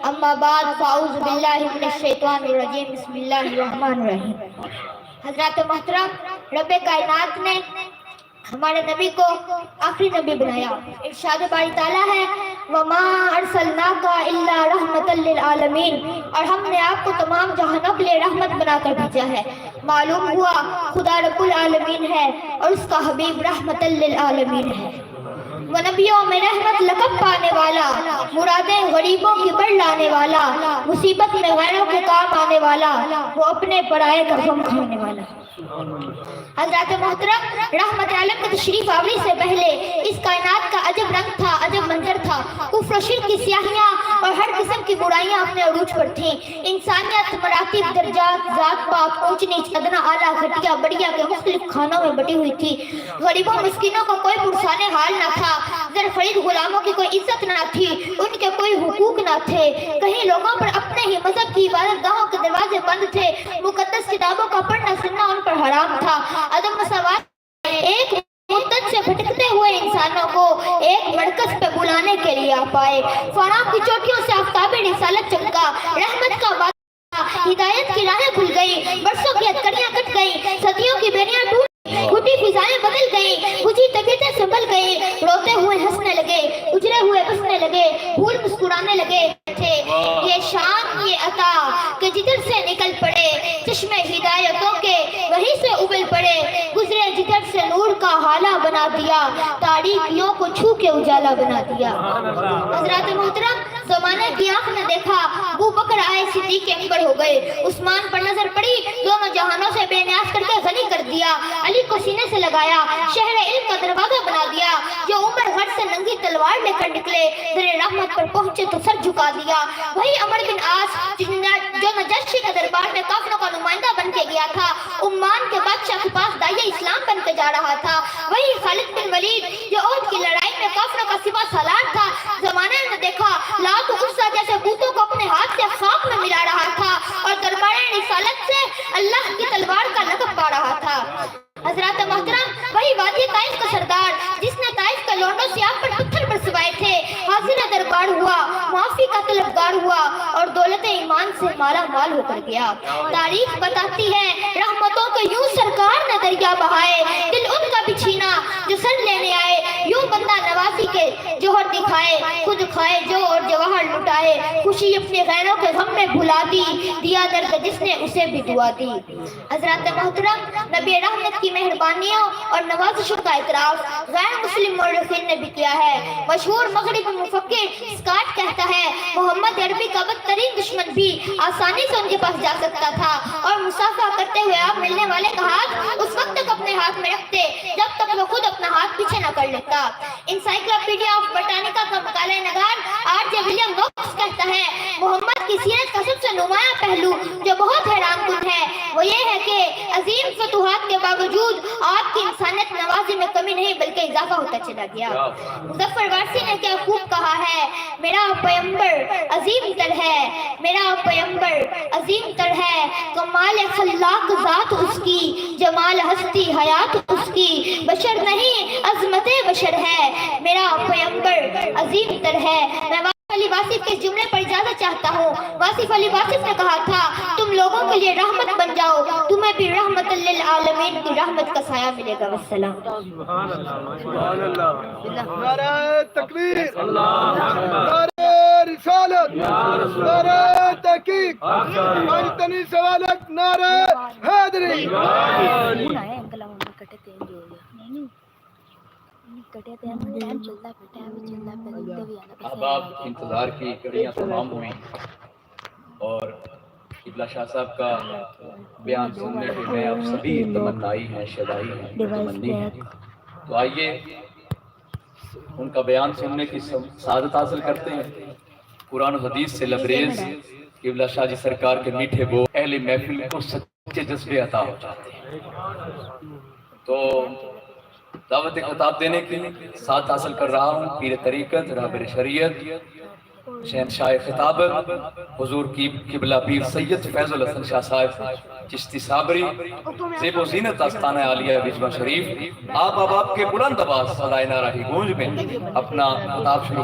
اما بعد فاعوذ باللہ من الشیطان الرجیم بسم اللہ الرحمن الرحیم۔ حضرات محترم، رب کائنات نے ہمارے نبی کو آخری نبی بنایا۔ ارشاد باری تعالیٰ ہے وَمَا أَرْسَلْنَاكَ إِلَّا رَحْمَةً لِّلْعَالَمِينَ، اور ہم نے آپ کو تمام جہانوں کے لیے رحمت بنا کر بھیجا ہے۔ معلوم ہوا خدا رب العالمین ہے اور اس کا حبیب رحمة للعالمین ہے۔ وہ نبیوں میں رحمت لقب پانے والا، مرادیں غریبوں کی بڑھ لانے والا، مصیبت میں غیروں کے کام آنے والا، وہ اپنے پرائے کا غم کھانے والا۔ حضرات محترم، رحمت عالم کے تشریف آوری سے پہلے اس کائنات کا عجب رنگ تھا، عجب منظر تھا۔ کفر و شرک کی سیاہیاں اور ہر قسم کی برائیاں اپنے عروج پر تھیں۔ انسانیت مراتب، درجات، ذات پات، اونچ نیچ، ادنا اعلیٰ، گھٹیا بڑھیا کے مختلف خانوں میں بٹی ہوئی تھی۔ غریبوں مسکینوں کا کوئی پرسان حال نہ تھا، زر خرید غلاموں کی کوئی عزت نہ تھی، ان کے کوئی حقوق نہ تھے۔ کہیں لوگوں پر اپنے ہی مذہب کی عبادت گاہوں کے دروازے بند تھے، مقدس کتابوں کا پڑھنا سننا ان پر حرام تھا۔ عدم مساوات ایک مدت سے بھٹکتے ہوئے انسانوں کو ایک مرکز پہ بلانے کے لیے آپ آئے۔ فراق کی چوٹیوں سے آفتاب رسالت چمکا، رحمت کا بادشاہ، ہدایت کی راہیں کھل گئی، برسوں کی ہتکڑیاں کٹ گئی، صدیوں کی بیڑیاں ٹوٹ گھٹی فضائیں بدل گئی، بجھی طبیعتیں سنبھل گئی، روتے ہوئے ہنسنے لگے، اجڑے ہوئے بسنے لگے، پھول مسکرانے لگے تھے۔ یہ شان، یہ عطا کہ جدھر سے نکل پڑے چشمے ہدایتوں کے وہیں سے ابل پڑے، گزرے جدھر سے نور کا حالہ بنا دیا، تاریکیوں کو چھو کے اجالا بنا دیا۔ حضرات محترم، زمانے کی آنکھ نے دیکھا، ابو بکر آئے صدیق اکبر ہو گئے، عثمان پر نظر پڑی، دونوں جہانوں سے بے نیاز کر کے غنی کر دیا، علی کو سینے سے لگایا، شہر علم کا دروازہ بنا دیا۔ جو عمر گھر سے ننگی تلوار لے کر نکلے، در رحمت پر پہنچے تو سر جھکا دیا۔ وہی عمر بن عاص جو نجاشی کے دربار میں کافروں کا نمائندہ بن کے گیا تھا، عمان کے بادشاہ کے پاس داعیہ اسلام بن کے جا رہا تھا۔ وہی خالد بن ولید جو احد کی لڑائی میں کافروں کا سپہ سالار تھا، زمانے نے دیکھا لات و عزا جیسے بتوں کو اپنے ہاتھ سے خاک میں ملا رہا تھا اور دربار رسالت سے اللہ کی تلوار کا لقب پا رہا تھا۔ حضرات محترم، وہی وادی طائف کا سردار جس نے طائف کے لوٹوں سے آپ پر پتھر برسوائے تھے، حاضر دربار ہوا، معافی کا طلبگار ہوا اور دولت ایمان سے مالا مال ہو کر گیا۔ تاریخ بتاتی ہے رحمتوں کے یوں سرکار نے دریا بہائے، دل ان کا بھی چھینا جو سر لینے آئے، یوں بندہ نوازی کے جوہر دکھائے، خود کھائے جو اور جواہر لٹائے، خوشی اپنے غیروں کے غم میں بھلا دی، دیا درد جس نے اسے بھی دعا دی۔ حضرات محترم، نبی رحمت کی مہربانیوں اور نوازشوں کا اعتراف غیر مسلم مورخین نے بھی کیا ہے۔ مشہور مغربی مفکر اسکاٹ کہتا ہے محمد عربی کا بدترین دشمن بھی آسانی سے ان کے پاس جا سکتا تھا اور مسافہ کرتے ہوئے آپ ملنے والے کا ہاتھ اس وقت تک اپنے ہاتھ میں رکھتے جب تک وہ خود اپنا ہاتھ پیچھے نہ کر لیتا۔ انسائکلوپیڈیا آف بوٹانیکا کا مقالہ نگار آر جے ولیم نوکس کہتا ہے محمد کی سیرت کا سب سے نمایاں پہلو جو بہت حیران کن ہے وہ یہ ہے کہ عظیم فتوحات کے باوجود آپ کی انسانیت نوازی میں کمی نہیں بلکہ اضافہ ہوتا چلا گیا۔ مظفر وارثی نے کیا خوب کہا ہے، میرا پیمبر عظیم تر ہے، میرا پیمبر عظیم تر ہے، کمال خلاق ذات اس کی، جمال ہستی حیات اس کی، بشر نہیں عظمت بشر ہے، میرا پیمبر عظیم تر ہے۔ میں واصف علی واصف کے جملے پر اجازت چاہتا ہوں۔ واصف علی واصف نے کہا تھا تم لوگوں کے لیے رحمت بن جاؤ، تمہیں بھی رحمت للعالمین کی رحمت کا سایہ ملے گا۔ والسلام۔ سبحان اللہ، سبحان اللہ، نعرہ تکبیر، نعرہ رسالت، نعرہ تحقیق، انتنی سوالت، نعرہ حیدری۔ اب آپ انتظار کی گھڑیاں تمام ہوئیں اور قبلہ شاہ صاحب کا بیان سننے کے میں اب سبھی تمنائی ہیں، شدائی ہیں، تمنی ہیں، تو آئیے ان کا بیان سننے کی سعادت حاصل کرتے ہیں۔ قرآن و حدیث سے لبریز قبلہ شاہ جی سرکار کے میٹھے بول اہل محفل کو سچے جذبے عطا ہو جاتے ہیں۔ تو دعوت خطاب دینے کی ساتھ حاصل کر رہا ہوں پیر طریقت رہبر شریعت شہنشاہ خطابت حضور کی قبلہ پیر سید فیض الحسن شاہ صاحب چشتی صابری، زیب و زینت آستانہ عالیہ وجمہ شریف، آپ کے بلند آواز صدائے نعرہ گونج میں اپنا خطاب شروع